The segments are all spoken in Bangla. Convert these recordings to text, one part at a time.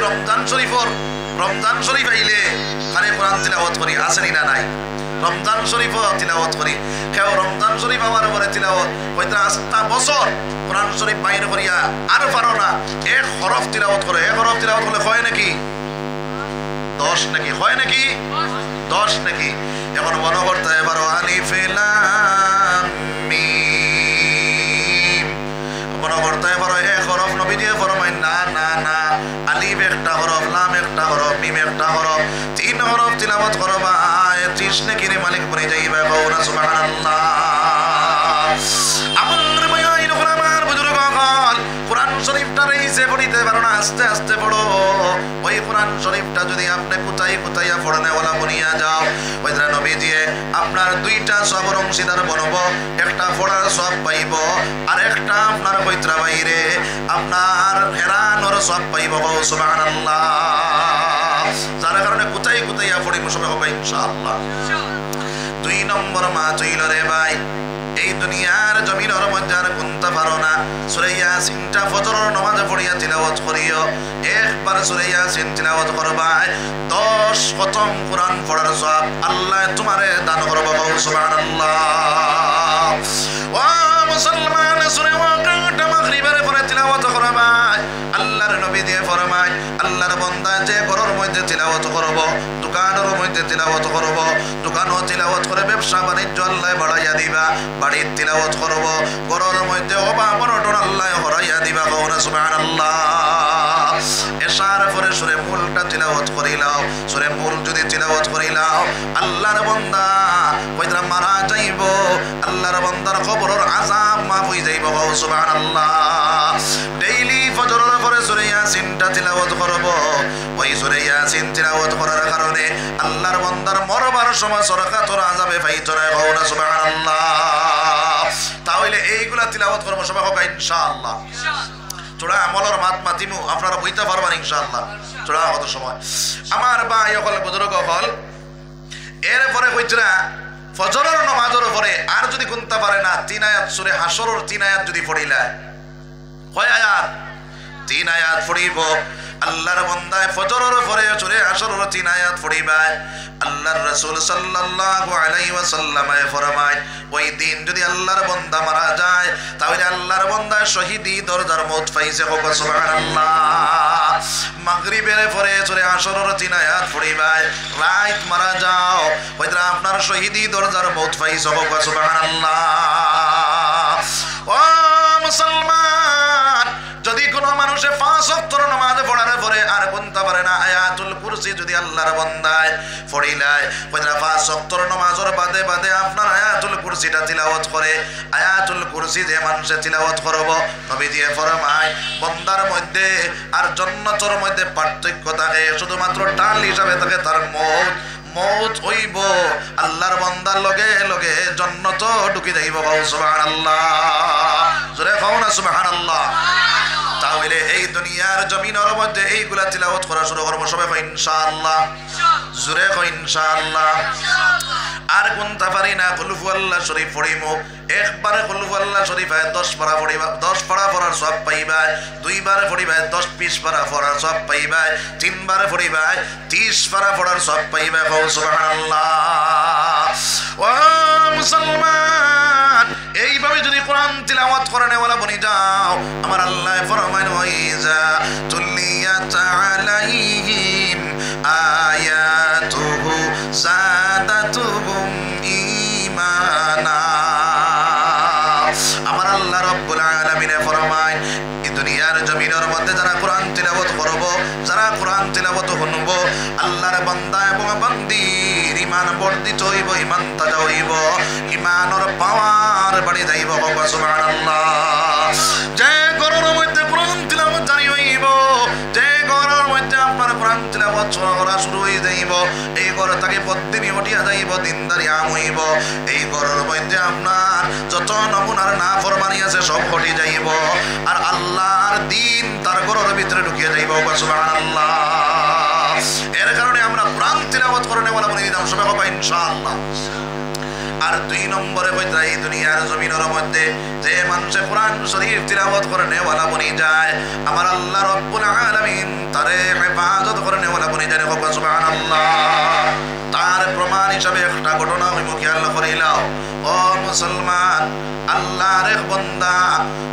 রমজান শরীফ আইলে খালি কোরআন তিলাওয়াত করি, আসেনি না নাই? রমজান শরীফ তিলাওয়াত করি, কেউ রমজান শরীফ আমার উপরে তিলাওয়াত হয়তো আস্তা বছর কোরআন শরীফ বাইর করিয়া আর পারো না, এক হরফ তিলাওয়াত করে। এক হরফ তিলাওয়াত করলে হয় নাকি 10 নাকি? হয় নাকি 10 নাকি? এখন মনে করতে পারো আলিফ লাম মিম, মনে করতে পারো এক হরফ নবী দিয়ে ফরমাই না না না, আলিফ একটা হরফ, লাম একটা হরফ, মিম একটা হরফ, 3 হরফ তিলাওয়াত করবা, 30 নাকির মালিক বনে যাইবা। কওনা সুবহানাল্লাহ। আমার ভাইয়া এরকম আমার বুজুর্গ হল কোরআন শরীফটার এই যে পড়িতে পারো না, আস্তে আস্তে পড়ো। ওই কোরআন শরীফটা যদি আপনি কোথায় কোথায় পড়নে ওলা বনিয়া যাও, ওই নবী দিয়ে আপনার 2টা সবর অংশীদার বনব, একটা পড়ার সব পাইব আর একটা আপনার বৈত্রা বাইরে আপনার হেরানোর সব পাইব। সুবহানাল্লাহ। যার কারণে কোথায় কোথায় পড়িব সবে হবে ইনশাআল্লাহ। 2 নম্বর মা চইল রে ভাই, এই দুনিয়ার জমিনের মধ্যে আর কোনটা পারো না, সূরা ইয়াসিনটা ফজরের নামাজে পড়িয়া তিলাওয়াত করিও। একবার সূরা ইয়াসিন তিলাওয়াত করবা, 10 খতম কোরআন পড়ার সওয়াব আল্লাহ তোমারে দান করবে। সুবহানাল্লাহ। ও মুসলমান, সূরা ওয়াকিআটা মাগরিবের পরে তিলাওয়াত করবা। আল্লাহর নবী দিয়ে ফরমায়, আল্লাহর বান্দা যে ঘরের মধ্যে তিলাওয়াত করব, দোকানের মধ্যে তিলাওয়াত করব, দোকানও তিলাওয়াত করে ব্যবসা বাণিজ্য আল্লাহ বাড়াইয়া দিবা। বাড়ির তিলাওয়াত করব, ঘরের মধ্যে অভাব অনটন আল্লাহ হরাইয়া দিবা। কওনা সুবহানাল্লাহ। এশার পরে সূরা মুলটা তিলাওয়াত করিলাও, সূরা মুল যদি তিলাওয়াত করিলাও, আল্লাহর বান্দা কইরা মারা যাইব, আল্লাহর বান্দার কবরের আযাব মাফ হই যাইব। সুবহানাল্লাহ। ডেইলি ফজরের পরে সূরা ইয়াসিনটা তিলাওয়াত করব। ওই সূরা ইয়াসিন তিলাওয়াত করার কারণে আল্লাহর বান্দার মরবার সময় সরকাতর আযাবে ফাইতো না। কওনা সুবহানাল্লাহ। তাহলে এইগুলা তিলাওয়াত করব সবাই হবে ইনশাআল্লাহ। তোরা আমলের মাত মাতিমু, আপনারা বইতে পারবেন ইনশাআল্লাহ। তোরা কত সময় আমার ভাই হল বুজুর্গ হল, এরপরে কইতরা ফজরের নামাজের পরে আর যদি কোনটা পারে না, 3 আয়াত সূরা হাশরের 3 আয়াত যদি পড়িলা, কয় আয়াত? 3 আয়াত পড়িব। আল্লাহর বান্দা ফজরের পরে সূরা হাশরের 3 আয়াত পড়িবা। আল্লাহর রাসূল সাল্লাল্লাহু আলাইহি ওয়াসাল্লাম ফরমায়, ওই দিন যদি আল্লাহর বান্দা মারা যায়, তাহলে আল্লাহর বান্দা শহীদি দরজার মউত পাইছে। সুবহানাল্লাহ। মাগরিবের পরে সূরা হাশরের 3 আয়াত পড়িবা, রাত মারা যাও, ওইটা আপনার শহীদি দরজার মউত পাইছে। সুবহানাল্লাহ। ও মুসলমান, যদি কোনো মানুষে 5 ওয়াক্তের নামাজ পড়ার পরে আর কোনটা পারে না, আয়াতুল কুরসি যদি আল্লাহর বান্দায় পড়িলায়, কইরা 5 ওয়াক্তের নামাজের বাদে বাদে আপনার আয়াতুল কুরসিটা তিলাওয়াত করে, আয়াতুল কুরসি যে মানুষে তিলাওয়াত করব, নবী দিয়ে ফরমায় বান্দার মধ্যে আর জান্নাতের মধ্যে পার্থক্য থাকে, শুধুমাত্র ডাল হিসাবে থাকে তার মউত হইব, আল্লাহর বান্দার লগে লগে জান্নাত ঢুকে যাইব। সুবহানাল্লাহ। জোরে কও না সুবহানাল্লাহ। তাহলে এই দুনিয়ার জমিনের মধ্যে এইগুলা তিলাওয়াত করা শুরু করব সবাই ইনশাআল্লাহ। জোরে কও ইনশাআল্লাহ। আর কোনটা পারি না, কুল হুয়াল্লাহ শরীফ পড়িমু। একবারে কুল হুয়াল্লাহ শরীফ 10 পারা পড়িবা, 10 পারা পড়ার সওয়াব পাইবা। 2 বার পড়িবা 10 20 পারা পড়ার সওয়াব পাইবা। 3 বার পড়িবা 30 পারা পড়ার সওয়াব পাইবা। সুবহানাল্লাহ। ও মুসলমান, এইভাবে যদি কোরআন তিলাওয়াত করেন ওয়ালা বনি যাও, আমার আল্লাহ ফরমায়, ওয়াইজা তুলিয়াত আলাইহিম আয়াতুহু যাদাতুহুম ঈমানা। আমার আল্লাহ রাব্বুল আলামিন ফরমায়, এই দুনিয়ার জমিনের মধ্যে যারা কোরআন তিলাওয়াত করব, যারা কোরআন তিলাওয়াত শুনব, আল্লাহর বান্দা এবং বান্দির ঈমান বর্ধিত হইব, ঈমান তাজা হইব, ঈমানের পাওয়ার বাড়ি যাইব। সুবহানাল্লাহ। যে ঘরের মধ্যে কোরআন তিলাওয়াত জারি হইব, যে ঘরের মধ্যে আপনার কোরআন তিলাওয়াত করা শুরু হয়ে যাইব, এই ঘর থেকে পদ্মিনী উঠিয়া যাইব, দিনদারি আম হইব। এই ঘরের মধ্যে আপনার যত নমুনার না ফরমানি আছে সব ঘটে যাইব, আর আল্লাহর দিন তার ঘরের ভিতরে ঢুকিয়ে যাইব। সুবহানাল্লাহ। এর কারণে আমরা কোরআন তিলাওয়াত করে নেওয়ালা বলে দিলাম সবাই হবে ইনশাআল্লাহ। আর 2 নম্বরে কইতা, এই দুনিয়ার জমিনের মধ্যে যে মানুষে কোরআন শরীফ তিলাওয়াত করে নেওয়ালা বনি যায়, আমার আল্লাহ রাব্বুল আলামিন তারে হেফাজত করে নেওয়ালা বনি জানে হোক সুবহানাল্লাহ। তার প্রমাণ হিসাবে একটা ঘটনা হইব খেয়াল করিলাও। ও মুসলমান, আল্লাহর এক বান্দা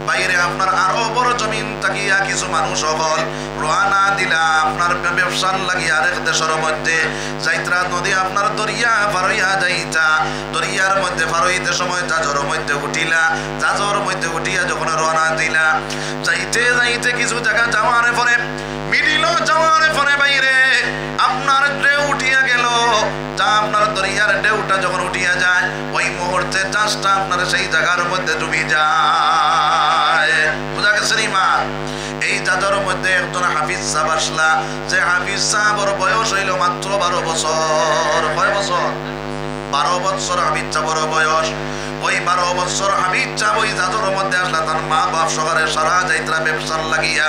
বাইরে আপনার আরো বড় জমিন তাকিয়া কিছু মানুষ হল রওনা দিলা আপনার ব্যবসার লাগি আরেক দেশের মধ্যে যাইত্রা নদী আপনার দরিয়া পারইয়া যাইতা। দরিয়ার মধ্যে পারইতে সময় জাজর মধ্যে উঠিলা, জাজর মধ্যে উঠিয়া যখন রওনা দিলা যাইতে যাইতে কিছু জায়গা যাওয়ার পরে মিডিল যাওয়ার পরে বাইরে আপনার ঢেউ উঠিয়া গেল। যা আপনার দরিয়ার ঢেউটা যখন উঠিয়া যায় ওই মুহূর্তে চাষটা আপনার সেই জায়গার মধ্যে ডুবি যায়। বুঝা গেছে নি মা? এই জাজর মধ্যে একজন হাফিজ সাহেব আসলা, যে হাফিজ সাহেবের বয়স হইল মাত্র 12 বছর। কয় বছর? 12 বছর হাফিজ সাহেবের বয়স। ওই 12 বছর হাফিজ সাহেব ওই জাজর মধ্যে আসলা, তার মা বাপ সকালে সারা যাইত্রা ব্যবসার লাগিয়া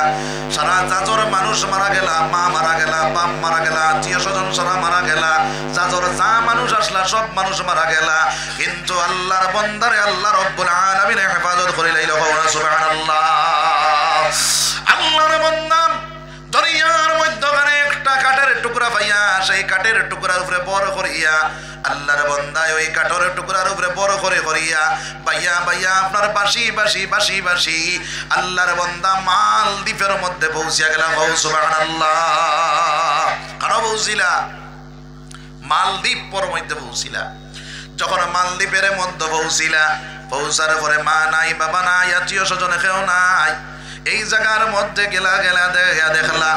সারা জাজর মানুষ মারা গেলা, মা মারা গেলা, বাপ মারা গেলা, আত্মীয় স্বজন সারা মারা গেলা, জাজর যা মানুষ আসলা সব মানুষ মারা গেলা। কিন্তু আল্লাহর বন্দারে আল্লাহ রব্বুল আলামিন হেফাজত করে লাইল। সুবহানাল্লাহ। আল্লাহর বান্দা দরিয়ার মধ্যখানে একটা কাঠের টুকরা পাইয়া সেই কাঠের টুকরার উপরে বড় করিয়া আল্লাহর বান্দা ওই কাঠের টুকরার উপরে বড় করে করিয়া বাইয়া বাইয়া আপনার বাসি বাসি বাসি বাসি আল্লাহর বান্দা মালদ্বীপের মধ্যে পৌঁছিয়া গেলাম। সুবহানাল্লাহ। কেন পৌঁছিলা? মালদ্বীপের মধ্যে পৌঁছিলা। যখন মালদ্বীপের মধ্যে পৌঁছিলা, পৌঁছার পরে মা নাই, বাবা নাই, আত্মীয় স্বজন কেউ নাই। এই জায়গার মধ্যে গেলা দেখলা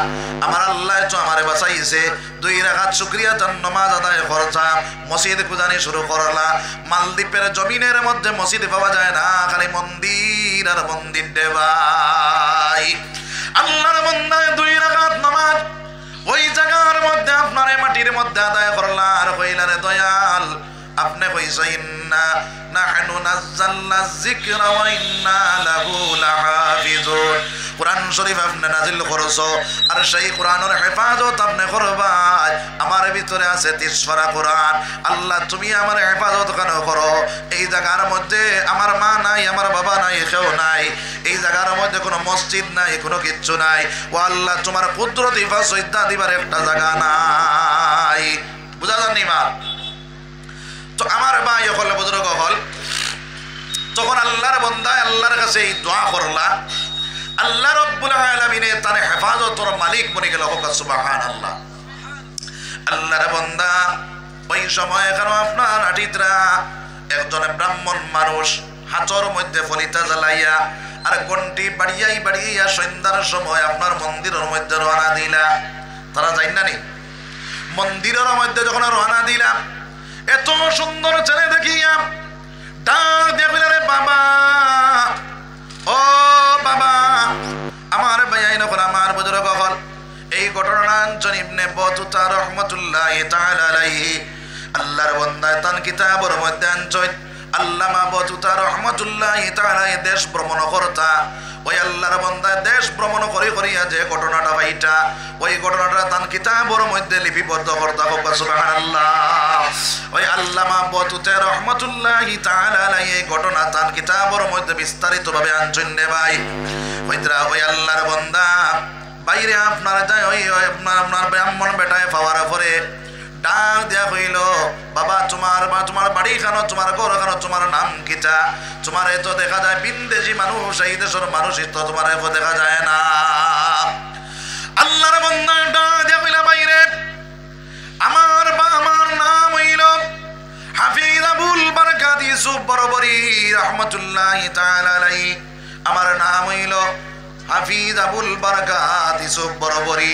আমার আল্লাহ তো আমারে বাঁচাইছে। 2 রাকাত শুকরিয়া তার নামাজ আদায় করছা, মসজিদ খুঁজানি শুরু করলা। মালদ্বীপের জমিনের মধ্যে মসজিদ পাওয়া যায় না, খালি মন্দির আর মন্দির দেবাই। আল্লাহর বান্দা 2 রাকাত নামাজ ওই জায়গার মধ্যে আপনার মাটির মধ্যে আদায় করলা। আর কইলারে দয়াল আপনি কইছেন না নাহনু নাযালনা যিকরা ওয়া ইন্না লাহু লাহাফিজুন। কোরআন শরীফ আপনি নাজিল করছো আর সেই কোরআনের হেফাজত আপনি করবা। আমার ভিতরে আছে 30 পারা কোরআন। আল্লাহ তুমি আমার হেফাজত কেন করো? এই জায়গার মধ্যে আমার মা নাই, আমার বাবা নাই, কেউ নাই। এই জায়গার মধ্যে কোনো মসজিদ নাই, কোনো কিচ্ছু নাই। ও আল্লাহ তোমার কুদরত হিফাজত দিবার একটা জায়গা নাই। বুঝা যাননি মা? তো আমার ভাই হল বুজুর্গ হল, তখন আল্লাহর বান্দা আল্লাহর কাছে এই দোয়া করলা। আল্লাহ রব্বুল আলামিন তার হেফাজতর মালিক বনে গেল। সুবহানাল্লাহ। আল্লাহর বান্দা ওই সময় কেন আপনার আটিতরা একজন ব্রাহ্মণ মানুষ হাতর মধ্যে ফলিতা জ্বালাইয়া আর ঘন্টি বাড়িয়াই বাড়িয়া সন্ধ্যার সময় আপনার মন্দিরের মধ্যে রওনা দিলা। তারা যাই না নি? মন্দিরের মধ্যে যখন রওনা দিলাম এত সুন্দর ছেলে দেখিয়া ডাক দিয়া রে বাবা, ও বাবা আমার ভাইয়াই নখন আমার বুজুর্গ হল। এই ঘটনা ইবনে বতুতা রাহমাতুল্লাহি তাআলা আলাইহি আল্লাহর বান্দা তান কিতাবের মধ্যে আনছেন। আল্লামা বতুতা রাহমাতুল্লাহি তাআলা দেশ ভ্রমণ করতা। ওই আল্লাহর বান্দা দেশ ভ্রমণ করিয়া যে ঘটনাটা পাইটা ওই ঘটনাটা তান কিতাবের মধ্যে লিপিবদ্ধ করতা। সুবহানাল্লাহ। ওই আল্লামা বতুতা রাহমাতুল্লাহি তাআলা আলাইহি এই ঘটনা তান কিতাবের মধ্যে বিস্তারিতভাবে আনছেন রে ভাই। ওই আল্লাহর বান্দা বাইরে আপনার যায় ওই আপনার ব্রাহ্মণ বেটায় পাওয়ার পরে ডাক দিয়া কইল, বাবা তোমার বাড়ি খানো, তোমার ঘর খানো, তোমার নাম কিটা? তোমার এত দেখা যায় বিদেশি মানুষ, এই দেশের মানুষ তো তোমার এত দেখা যায় না। আল্লাহর বান্দা ডাক দিয়া কইলা, বাইরে আমার নাম হইল হাফিজ আবুল বারাকাত ইউসুফ বরবরি রাহমাতুল্লাহি তাআলা আলাইহি। আমার নাম হইল হাফিজ আবুল বারাকাত ইউসুফ বরবরি।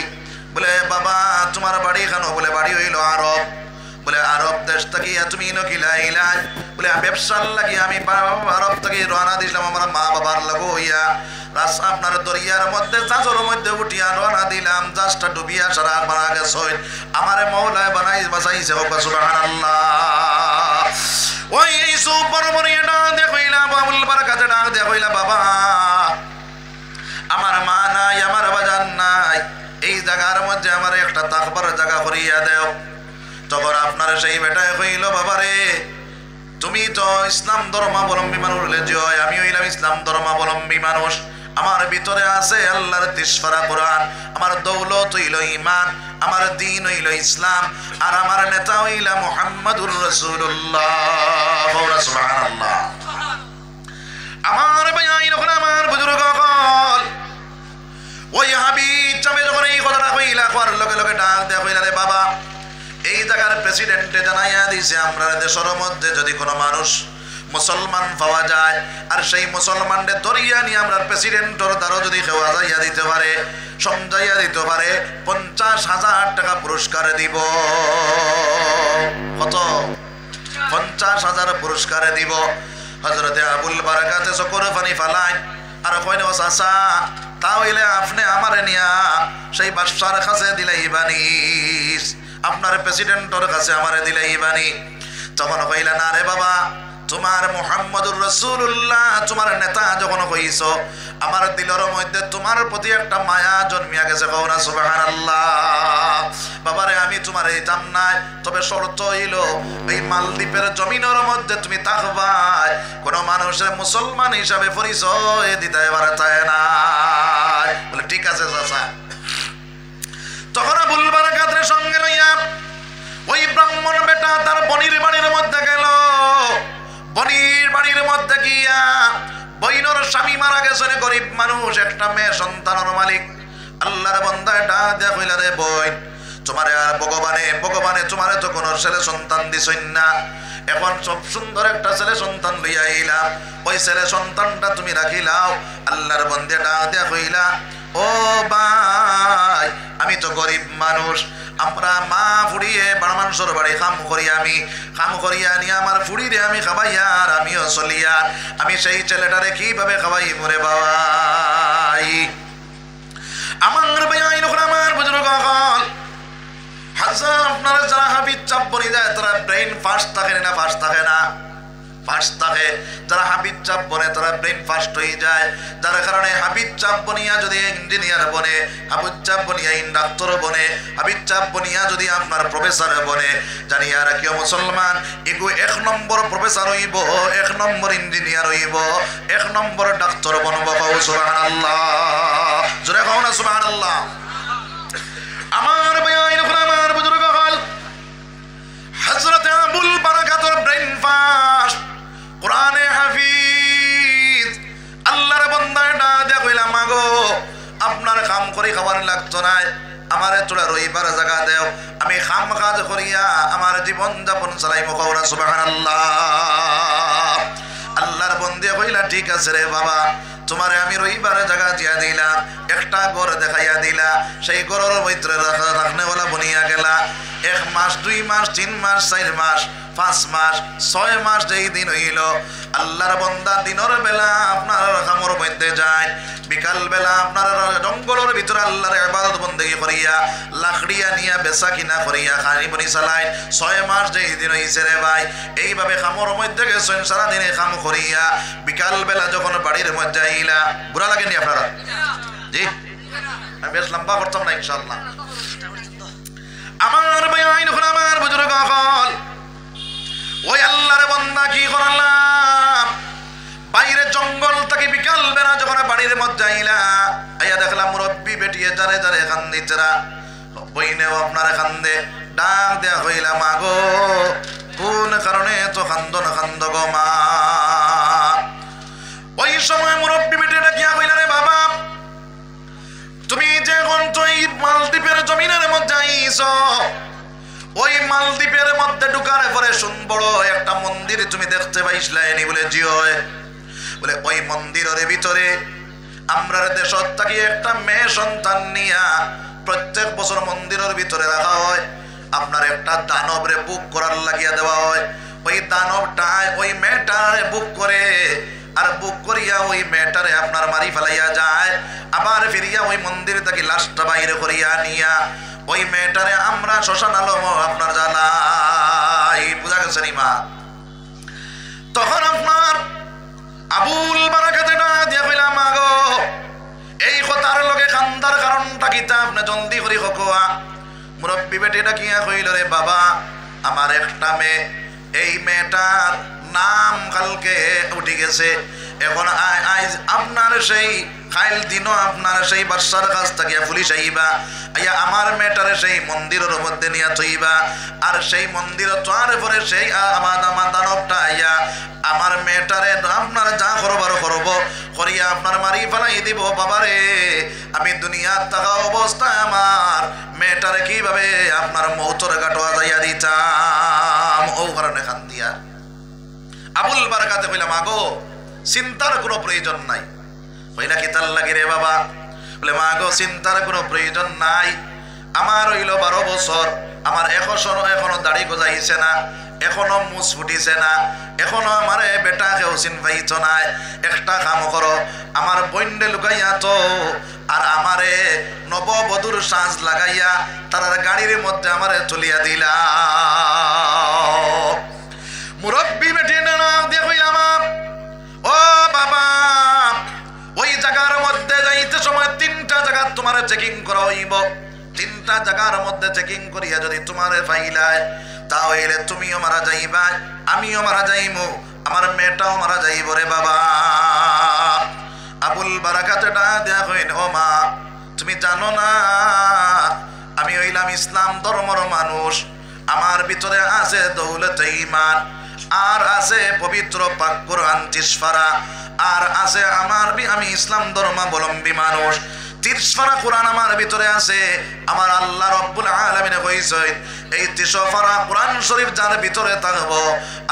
বলে বাবা তোমার বাড়ি খানো? বলে বাড়ি হইল আরব। বলে আরব দেশ থেকে তুমি নকিলা? বলে ব্যবসার লাগি আমি আরব থেকে রওনা দিলাম আমার মা বাবার লাগো হইয়া। রাস্তা আপনার দরিয়ার মধ্যে জাজর মধ্যে উঠিয়া রওনা দিলাম, জাজটা ডুবিয়া সারা মারা গেছে। আমারে মওলায় বাঁচাইছে। সুবহানাল্লাহ। ওই ইউসুফ বরবরি ডাক দিয়া কইলা, আবুল বারাকাত ডাক দিয়া কইলা, বাবা আমার মা নাই, আমার বাজান নাই, এই জায়গার মধ্যে আমার একটা তাকবার জায়গা করিয়া দেও। তখন আপনার সেই বেটায় কইল, বাবারে তুমি তো ইসলাম ধর্মাবলম্বী মানুষ, আমি হইলাম ইসলাম ধর্মাবলম্বী মানুষ। আমার ভিতরে আছে আল্লাহর 30 পারা কোরআন, আমার দৌলত হইল ঈমান, আমার দ্বীন হইল ইসলাম, আর আমার নেতা হইল মুহাম্মাদুর রাসূলুল্লাহ। সুবহানাল্লাহ। আমার ভাই যখন আমার বুজুর্গ হল ওই হাবিব চামে যখন এই কথাটা কইলা কোয়ার লগে লগে ডাক দেয়া কইলা রে বাবা, এই জায়গার প্রেসিডেন্টে জানাইয়া দিছে আমরা দেশের মধ্যে যদি কোনো মানুষ মুসলমান পাওয়া যায় আর সেই মুসলমানদের ধরিয়া নিয়ে আমরা প্রেসিডেন্টর দ্বারা যদি খেওয়া যাইয়া দিতে পারে, সমঝাইয়া দিতে পারে, 50,000 টাকা পুরস্কার দিব। কত? 50,000 পুরস্কার দিব। হযরতে আবুল বারাকাতে চকুর পানি ফালাই আর কইল চাচা তাহলে আপনি আমারে নিয়া সেই বাদশার কাছে দিলাইবানি, আপনার প্রেসিডেন্টর কাছে আমারে দিলাইবানি। তখন কইলা না রে বাবা, তোমার মুহাম্মদুর রাসূলুল্লাহ তোমার নেতা যখন হইছ আমার দিলের মধ্যে তোমার প্রতি একটা মায়া জন্মিয়া গেছে। কও না সুবহানাল্লাহ। বাবারে আমি তোমার এইতাম নাই, তবে শর্ত হইল এই মালদ্বীপের জমিনের মধ্যে তুমি থাকবা, কোন মানুষের মুসলমান হিসাবে পরিচয় দিতে পারে না। বলে ঠিক আছে চাচা। তখন আবুল বারাকাতের সঙ্গে লইয়া ওই ব্রাহ্মণ বেটা তার বনির বাড়ির মধ্যে গেল। বনির বাড়ির মধ্যে গিয়া বইনর স্বামী মারা গেছে, গরিব মানুষ, একটা মেয়ে সন্তানের মালিক। আল্লাহর বান্দা ডাক দিয়া কইলা রে বই, তোমারে আর ভগবানে তোমারে তো কোনো ছেলে সন্তান দিছই না, এখন সব সুন্দর একটা ছেলে সন্তান লইয়া আইলাম, ওই ছেলে সন্তানটা তুমি রাখিলাও। আল্লাহর বান্দা ডাক দিয়া কইলা ও ভাই, আমি তো গরিব মানুষ, আমরা মা ফুড়িয়ে বাড়মানসর বাড়ি খাম করিয়া নিয়ে আমার ফুড়িরে আমি খাবাইয়া আর আমিও চলিয়া, আমি সেই ছেলেটারে কিভাবে খাবাই মরে বাবাই। আমার ভাই আমার বুজুর্গ হল হাজার আপনারা যারা হাবিব চাপ বনি যায় তারা ব্রেইন ফাস্ট থাকে না? ফাস্ট থাকে না? ফাস্ট থাকে। যারা হাবিব চাপ বনে তারা ব্রেইন ফাস্ট হয়ে যায়, যার কারণে হাবিব চাপ বনিয়া যদি ইঞ্জিনিয়ার বনে, হাবিব চাপ বনিয়া ডাক্তার বনে, হাবিব চাপ বনিয়া যদি আপনার প্রফেসর বনে, জানিয়া রাখিও মুসলমান এগো 1 নম্বর প্রফেসর হইব, 1 নম্বর ইঞ্জিনিয়ার হইব, 1 নম্বর ডাক্তার বনব। সুবহানাল্লাহ। জোরে কও না সুবহানাল্লাহ। আমার ভাই আমার বুজুর্গ হল হযরত আবুল বারাকাতের ব্রেইন ফাস্ট, কোরআনে হাফিজ। আল্লাহর বান্দা ডাক দিয়া কইলা মাগো আপনার কাম করে খাবার লাগতো না, আমারে তোরা রইবার জায়গা দেও, আমি খাম কাজ করিয়া আমার জীবন যাপন চালাইমু। কও না সুবহানাল্লাহ। আল্লাহর বান্দা কইলা ঠিক আছে রে বাবা, তোমারে আমি রইবার জায়গা দিয়া দিলাম, একটা ঘর দেখাইয়া দিলা, সেই ঘরের ভিতরে রাখনেওয়ালা বনিয়া গেলা। 1 মাস 2 মাস 3 মাস 4 মাস 5 মাস 6 মাস যেই দিন হইল, আল্লাহর বান্দা দিনের বেলা আপনার কামর মধ্যে যায়, বিকাল বেলা আপনার জঙ্গলের ভিতরে আল্লাহর ইবাদত বন্দেগী করিয়া লাকড়িয়া নিয়া বেচা কিনা করিয়া খানি বনি চালায়। 6 মাস যেই দিন হইছে রে ভাই, এইভাবে কামর মধ্যে গেছেন সারাদিনে কাম করিয়া, বিকাল বেলা যখন বাড়ির মধ্যে আইলা, বুড়া লাগেনি আপনারা? জি, আমি বেশ লম্বা করতাম না ইনশাআল্লাহ। আমার ভাই যখন আমার বুজুর্গ হল ওই আল্লাহর বান্দা কি করলাম, বাইরে জঙ্গল থেকে বিকাল বেলা যখন বাড়ির মধ্যে আইলা, আইয়া দেখলাম মুরব্বী বেটিয়ে যারে যারে কান্দিতেরা, বইনেও আপনারা কান্দে। ডাক দেয়া হইলা মাগো কোন কারণে তো কান্দ গো মা। ওই সময় মুরব্বী বেটিটা কি হইলা রে বাবা, তুমি যে এখন তো এই মালদ্বীপের জমিনের মধ্যে আইছ, ওই মালদ্বীপের মধ্যে ঢুকার পরে বড় একটা মন্দির তুমি দেখতে পাইছিলাইনি? বলে জি হয়। বলে ওই মন্দিরের ভিতরে আমরা দেশত থাকি একটা মেয়ে সন্তান নিয়া প্রত্যেক বছর মন্দিরের ভিতরে রাখা হয়, আপনার একটা দানবরে বুক করার লাগিয়া দেওয়া হয়। ওই দানবটায় ওই মেয়েটারে বুক করে, আর বুক করিয়া ওই মেয়েটারে আপনার মারি ফেলাইয়া যায়, আবার ফিরিয়া ওই মন্দির থেকে লাশটা বাইরে করিয়া নিয়া ওই মেয়েটারে আমরা শ্মশান আলম আপনার জ্বালাই। বুঝা গেছে নি মা? তখন আপনার আবুল বারাকাতে ডাক দিয়া কইলা মাগো এই কথার লগে কান্দার কারণটা কিতা আপনি জলদি করি হকোয়া। মুরব্বী বেটিটা কিয়া কইল রে বাবা, আমার একটা মেয়ে, এই মেয়েটার নাম কালকে উঠে গেছে, এখন আইজ আপনার সেই খাইল দিনও আপনার সেই বাদশার কাছ থেকে পুলিশ আইবা, আইয়া আমার মেয়েটারে সেই মন্দিরের মধ্যে নিয়ে থইবা, আর সেই মন্দির তোয়ার পরে সেই আমার দানবটা আইয়া আমার মেয়েটারে আপনার যা করবার করব করিয়া আপনার মারি ফেলাই দিব। বাবারে আমি দুনিয়ার থাকা অবস্থায় আমার মেয়েটারে কিভাবে আপনার মৌতর গাটোয়া যাইয়া দিতাম, ও কারণে খান দিয়া আবুল বারাকাতে কইলাম আগো চিন্তার কোনো প্রয়োজন নাই। কইলা কি তার লাগে রে বাবা? বলে মা গো চিন্তার কোনো প্রয়োজন নাই, আমার হইল 12 বছর, আমার এখনো দাড়ি গজাইছে না, এখনো মুছ ফুটিছে না, এখনো আমার বেটা কেউ চিন পাইছ নাই। একটা কাম করো, আমার বন্যে লুকাইয়া তো আর আমারে নববধূর সাজ লাগাইয়া তার গাড়ির মধ্যে আমারে তুলিয়া দিলা। মুরব্বী বেটে না দিয়ে কইলাম ও বাবা ওই জায়গার মধ্যে যাইতে সময় 3টা জায়গা তোমার চেকিং করা হইব, 3টা জায়গার মধ্যে চেকিং করিয়া যদি তোমারে পাইলায় তাহলে তুমিও মারা যাইবা, আমিও মারা যাইমু, আমার মেয়েটাও মারা যাইব রে বাবা। আবুল বারাকাতটা দেয়া হইন ও মা তুমি জানো না আমি হইলাম ইসলাম ধর্মর মানুষ, আমার ভিতরে আছে দৌলতে ঈমান, আর আছে পবিত্র পাক কোরআন 30 পারা, আর আছে আমি ইসলাম ধর্মাবলম্বী মানুষ। 30 পারা কোরআন আমার ভিতরে আছে। আমার আল্লাহ রব্বুল আলামিন কইছেন এই 30 পারা কোরআন শরীফ যার ভিতরে থাকবো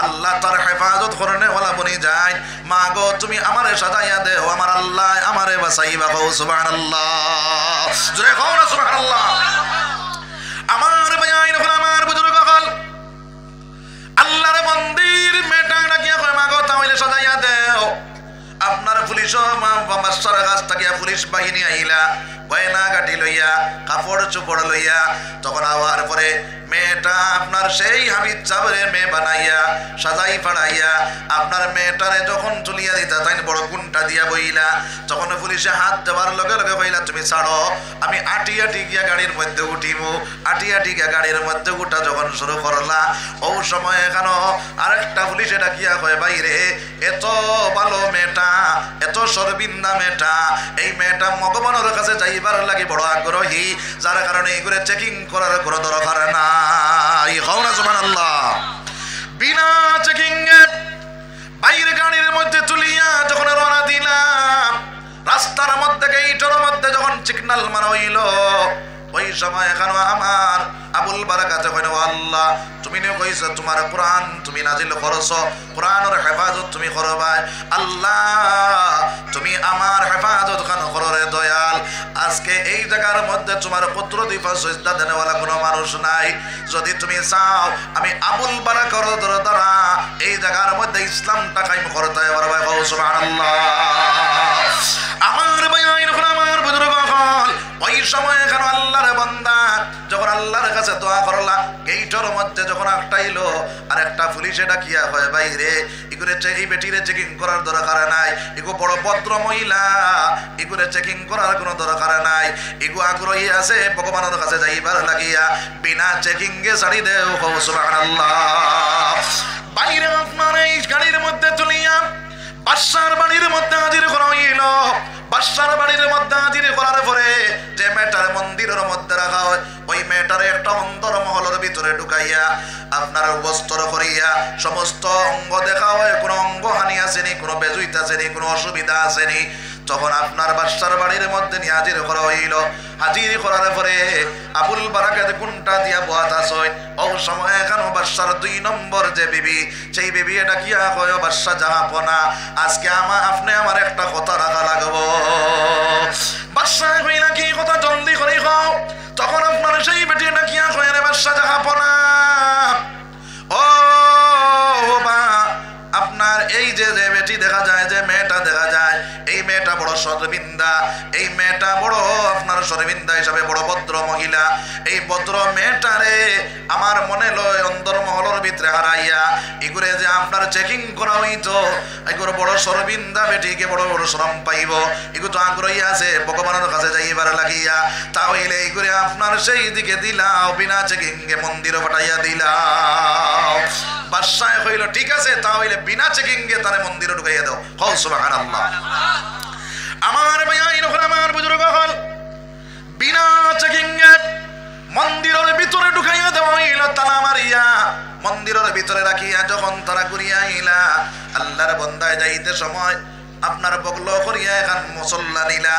আল্লাহ তার হেফাজত করনে ওয়ালা বনি যায়। মা গো তুমি আমারে সাজাইয়া দেও, আমার আল্লাহ আমারে বাঁচাইবা। কও সুবহানাল্লাহ, জোরে কও না সুবহানাল্লাহ। আমার ভাইয়াইন আমার বুজুর্গ হল আল্লাহর মন্দির মেটা ডাকিয়া কয় মা গো তাহলে সাজাইয়া দেও। আপনার পুলিশ বাদশার কাছ থেকে পুলিশ বাহিনী আইলা গয়না গাটি লইয়া কাপড় চোপড় লইয়া, তখন আওয়ার পরে মেয়েটা আপনার সেই হাবিব চাবরের মেয়ে বানাইয়া সাজাই ফাড়াইয়া আপনার মেয়েটারে যখন তুলিয়া দিতা তাই বড় গুণটা দিয়া বইলা, তখন পুলিশে হাত দেওয়ার লগে লগে বইলা তুমি ছাড়ো, আমি আটি আটি গিয়া গাড়ির মধ্যে উঠিব। আটি আটি গিয়া গাড়ির মধ্যে উঠা যখন শুরু করলা ও সময় এখানো আরেকটা পুলিশে ডাকিয়া কয় বাইরে এত ভালো মেয়েটা, এত সরবিন্দা মেয়েটা, এই মেয়েটা ভগবানের কাছে যাইবার লাগে বড় আগ্রহী, যার কারণে এগুলো চেকিং করার কোনো দরকার নাই। সুবহানাল্লাহ। বিনা চেকিং এ বাইরে গাড়ির মধ্যে তুলিয়া যখন রওনা দিলাম, রাস্তার মধ্যে গেইটের মধ্যে যখন সিগন্যাল মারা হইল ওই সময় এখানে আমার আবুল বারাকাতে কইল আল্লাহ তুমি নে কইছো তোমার কোরআন তুমি নাজিল করছো, কোরআনের হেফাজত তুমি করবা, আল্লাহ তুমি আমার হেফাজত খান করো রে দয়াল। আজকে এই জায়গার মধ্যে তোমার কুদরতি ফাসজদা দেনেওয়ালা কোনো মানুষ নাই, যদি তুমি চাও আমি আবুল বারাকার দ্বারা এই জায়গার মধ্যে ইসলামটা কায়েম করতে পারবা। সুবহানাল্লাহ। আমার ভাই আমার বুজুর্গ হল ওই সময় এখানে আল্লাহর বান্দা যখন আল্লাহর কাছে দোয়া করলা গেইটের মধ্যে যখন আটটাইলো আর একটা পুলিশে ডাকিয়া হয় বাইরে এগুলো এই বেটিরে চেকিং করার দরকার নাই, এগো বড় ভদ্র মহিলা, এগুলো চেকিং করার কোনো দরকার নাই, এগো আগ্রহী আছে ভগবানের কাছে যাইবার লাগিয়া বিনা চেকিং এ ছাড়ি দেও। সুবহানাল্লাহ। বাইরে আপনার এই গাড়ির মধ্যে তুলিয়া বাদশার বাড়ির মধ্যে হাজির করা হইল। বাদশার বাড়ির মধ্যে হাজির করার পরে যে মেয়েটার মন্দিরের মধ্যে রাখা হয় ওই মেয়েটার একটা অন্তর মহলের ভিতরে ঢুকাইয়া আপনার বস্ত্র করিয়া সমস্ত অঙ্গ দেখা হয়, কোনো অঙ্গ হানি আসেনি, কোনো বেজুইত আসেনি, কোনো অসুবিধা আসেনি। তখন আপনার বাদশার বাড়ির মধ্যে নিয়ে হাজির করা হইল। হাজির করার পরে আবুল বারাকাত কোনটা দিয়া বাত আসয় ও সময় এখানে বাদশার 2 নম্বর যে বিবি সেই বিবি এটা কি কয় বাদশা জাহাপনা আজকে আপনি আমার একটা কথা রাখা লাগবো। বাদশা কইলা কি কথা জলদি করে খাও। তখন আপনার সেই বেটি এটা কি কয় রে বাদশা জাহাপনা ও বা আপনার এই যে বেটি দেখা যায়, যে মেয়েটা দেখা যায় এই মেয়েটা বড় সদবিন্দা, এই মেয়েটা বড় আপনার শর্মিন্দা হিসাবে বড় ভদ্র মহিলা, এই ভদ্র মেয়েটারে আমার মনে লয় অন্দর মহলের ভিতরে হারাইয়া এগুলো যে আপনার চেকিং করা হইতো, এগুলো বড় শর্মিন্দা বেটিকে বড় বড় শ্রম পাইব, এগুলো তো আগ্রহী আছে ভগবানের কাছে যাইবার লাগিয়া, তাহলে এইগুলো আপনার সেই দিকে দিলাও, বিনা চেকিংয়ে মন্দিরে পাঠাইয়া দিলাও। বাদশাহ কইল ঠিক আছে, তাহলে বিনা চেকিংয়ে তারে মন্দিরে ঢুকাইয়া দাও। হল সুবহানাল্লাহ। আমার ভাইয়া এরকম আমার বুজুর্গ হল বিনা চেকিংয়ে মন্দিরের ভিতরে ঢুকাইয়া দেওয়া হইল, তালা মারিয়া মন্দিরের ভিতরে রাখিয়া যখন তারা ঘুরিয়া আইলা, আল্লাহর বন্দায় যাইতে সময় আপনার বগল করিয়া এখান মুসল্লা নিলা,